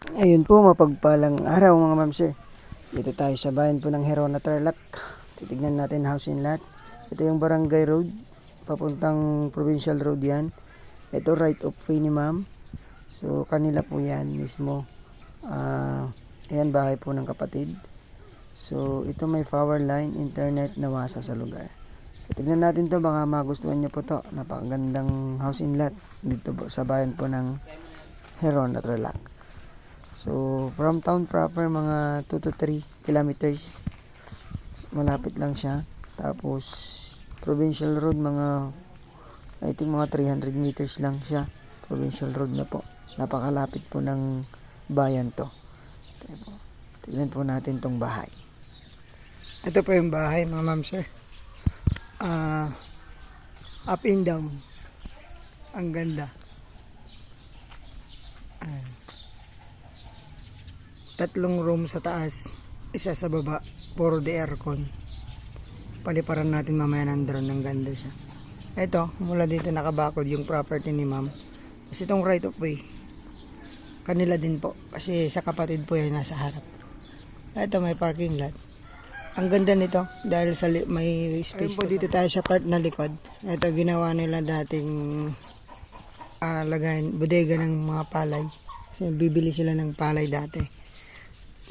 Ayun po, mapagpalang araw mga mamsir. Dito tayo sa bayan po ng Herona, Tarlac. Titignan natin house and lot. Ito yung barangay road, papuntang provincial road yan. Ito right of way ni ma'am. So kanila po yan mismo. Ayan bahay po ng kapatid. So ito may power line, internet na wasa sa lugar. So tignan natin to, baka magustuhan nyo po to. Napakagandang house and lot dito po sa bayan po ng Herona, Tarlac. So, from town proper, mga 2 to 3 kilometers. Malapit lang siya. Tapos, provincial road, I think mga 300 meters lang siya. Provincial road na po. Napakalapit po ng bayan to. Tignan po natin tong bahay. Ito po yung bahay, mga ma'am sir. Up and down. Ang ganda. Tatlong room sa taas, isa sa baba, puro de aircon. Paliparan natin mamaya ng drone, ng ganda siya. Ito, mula dito nakabakod yung property ni ma'am. Kasi itong right of way, kanila din po. Kasi sa kapatid po yan nasa harap. Ito may parking lot. Ang ganda nito dahil sa may space po dito tayo sa part na likod. Ito ginawa nila dating lagayan, bodega ng mga palay. Kasi bibili sila ng palay dati.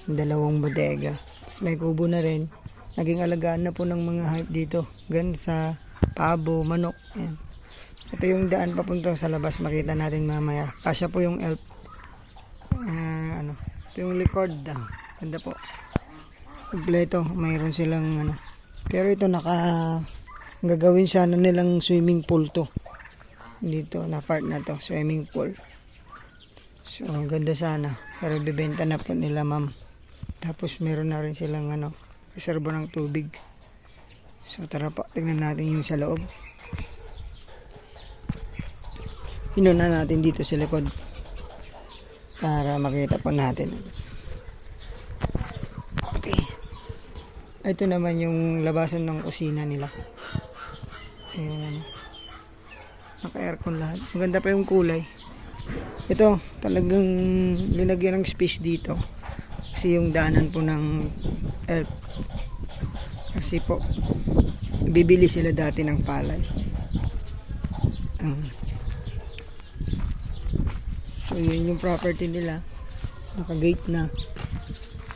Dalawang bodega. Tapos may kubo na rin. Naging alagaan na po ng mga hype dito. Gan sa pabo, manok. Yan. Ito yung daan papunta sa labas. Makita natin mamaya. Kasya po yung elf. Ito yung likod. Ganda po. Kompleto. Mayroon silang Pero ito gagawin sana nilang swimming pool to. Dito na part na to. Swimming pool. So ganda sana. Pero bibenta na po nila ma'am. Tapos meron na rin silang reservo ng tubig. So tara po, tingnan natin yung sa loob. Inuna natin dito sa likod para makita po natin. Okay. Ito naman yung labasan ng kusina nila. Ayan. Naka-aircon lahat. Maganda pa yung kulay. Ito, talagang linagyan ng space dito. Kasi yung daanan po ng elf. Kasi po, bibili sila dati ng palay. So, yun yung property nila. Naka-gate na.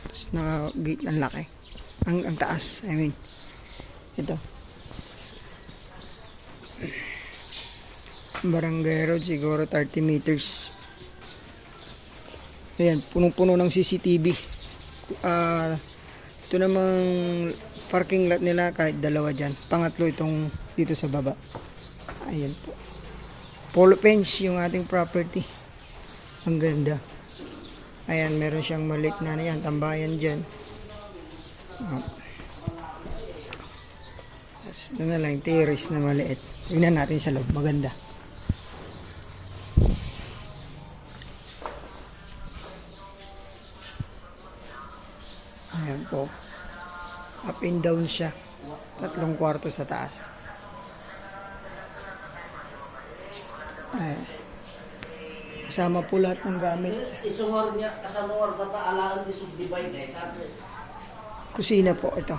Tapos naka-gate ang laki. Ang taas, I mean. Ito. Barangay road, siguro 30 meters. Ayan, punong-puno ng CCTV. Ito namang parking lot nila, kahit dalawa dyan. Pangatlo itong dito sa baba. Ayan po. Polo fence yung ating property. Ang ganda. Ayan, meron siyang maliit na yan, tambayan dyan. Ito na lang, terrace na maliit. Tingnan natin sa loob, maganda. Ayan po. Up and down siya. 3 kwarto sa taas. Ayan. Kasama po lahat ng gamit. Isungor niya, kasama kataalaan di subdivide Kusina po ito.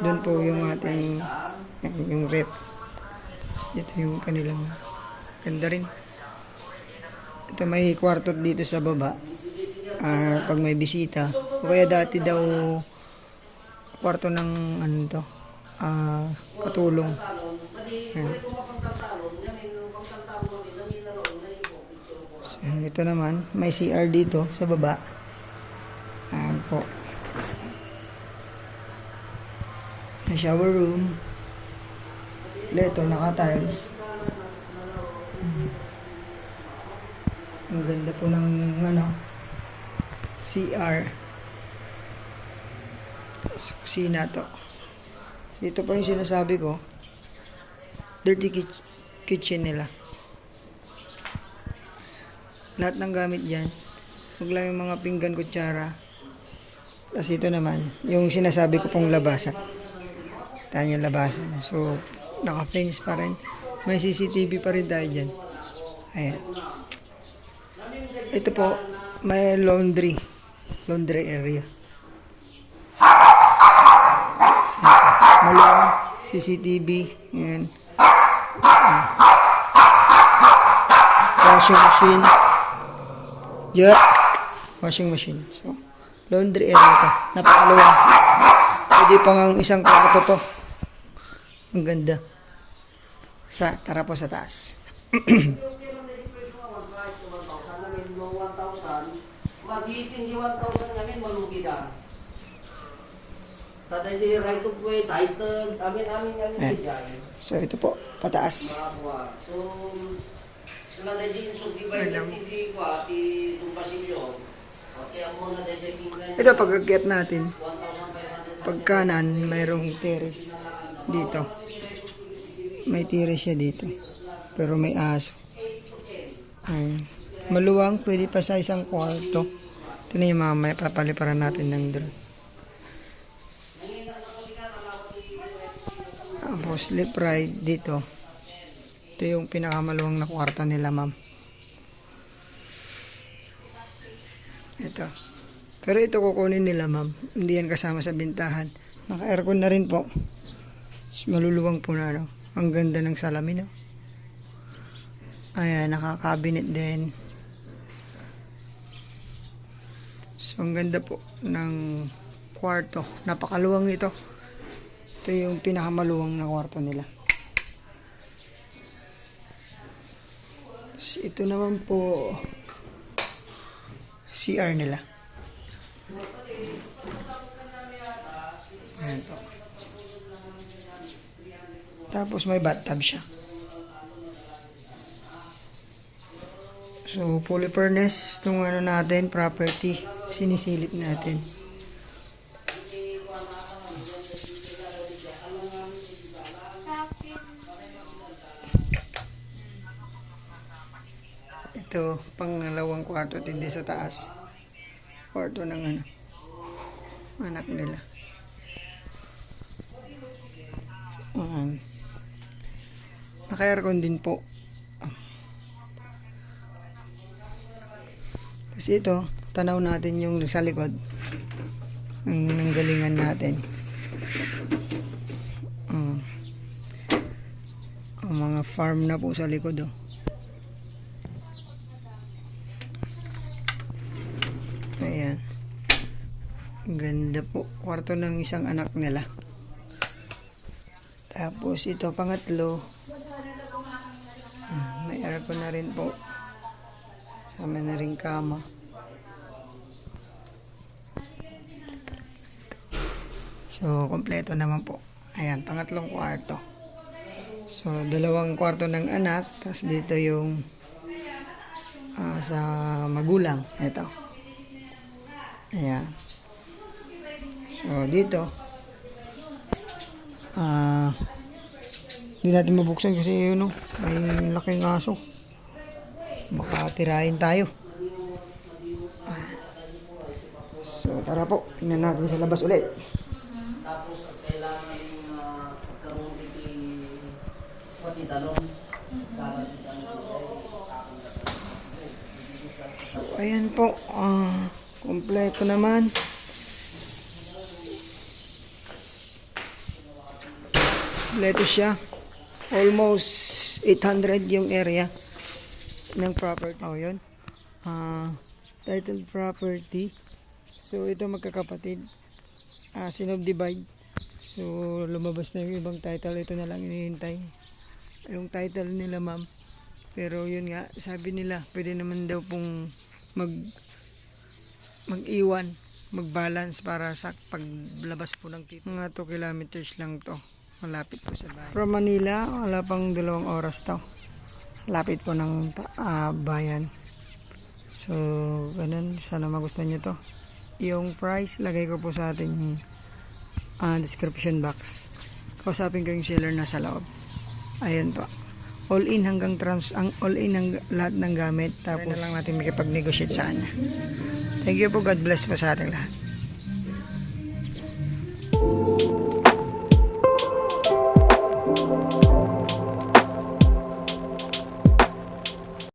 Doon po yung ating yung rep. Dito yung kanilang ganda rin. Ito may kwarto dito sa baba. Pag may bisita. O kaya dati daw kwarto ng katulong. Ayan. So, ito naman, may CR dito sa baba. Ayan po. May shower room. Ito, naka-tiles. Ang ganda po ng CR. Sa kusina to. Dito pa yung sinasabi ko. Dirty kitchen nila. Lahat ng gamit dyan. Huwag lang yung mga pinggan, kutsara. Tapos ito naman, yung sinasabi ko pong labasan. Tayo yung labasan. So, naka-fence pa rin. May CCTV pa rin tayo dyan. Ayan. Ito po, may laundry area. Malong, CCTV, yan. Washing machine. Jet. Washing machine. So, laundry area to. Napakaluwang. Pwede pang ang isang kwarto to. Ang ganda. Tara po sa taas. Magiting yung 1,000 namin, malugi na. Tatay di right of way, title, amin jay. So, ito po, pataas. So, sila na di yung subdivide hindi ko, ti tumpasilyo. Okay, ang muna na di tingnan. Ito, pag-akyat natin, 1,500. pag kanan, mayroong terrace dito. May terrace siya dito. Pero may aso. Ayun. Maluwang, pwede pa sa isang kwarto. Ito na yung mamaya, papaliparan natin ng drone. Tapos, left right dito. Ito yung pinakamaluwang na kwarto nila, ma'am. Ito. Pero ito kukunin nila, ma'am. Hindi yan kasama sa bintahan. Naka-aircon na rin po. Maluluwang po na, no? Ang ganda ng salamin, no? Ayan, naka-cabinet din. So, ang ganda po ng kwarto. Napakaluwang nito. Ito yung pinakamaluwang na kwarto nila. Ito naman po CR nila. Ayan po. Tapos may bathtub siya. So, fully furnished itong ano natin, property. Sinisilip natin. Ito, pangalawang kwarto din sa taas. Kwarto ng ano, anak nila. Naka-aircon din po. Kasi ito, tanaw natin yung sa likod. Ang nanggalingan natin. Ang mga farm na po sa likod, oh. Ayan. Ganda po. Kwarto ng isang anak nila. Tapos ito, pangatlo. May aircon na rin po. Sama na rin kama. So, kompleto naman po. Ayan, pangatlong kwarto. So, dalawang kwarto ng anak. Tapos dito yung sa magulang. Ito. Ayan. So, dito. Hindi natin mabuksan kasi yun, no? May laking aso. Baka tirahin tayo. So, tara po. Tingnan natin sa labas ulit. Tapos, kailangan pagkaroon pati talong. So, ayan po. Kompleto naman. Kompleto siya. Almost 800 yung area ng property. Oh, yun. Titled property. So, ito magkakapatid. Sinubdivide. So, lumabas na yung ibang title. Ito na lang hinihintay. Yung title nila, ma'am. Pero yun nga, sabi nila, pwede naman daw pong mag-iwan, mag-balance para sa paglabas po ng tito. Mga 2 kilometers lang to. Malapit po sa bayan. From Manila, wala pang 2 oras to. Lapit po ng bayan. So, ganun. Sana magustuhan nyo to. Yung price, lagay ko po sa ating description box. Kausapin ko yung seller na sa loob. Ayan po. All in hanggang all in ang lahat ng gamit. Tapos na lang natin makipag-negotiate sa kanya. Thank you po. God bless po sa ating lahat.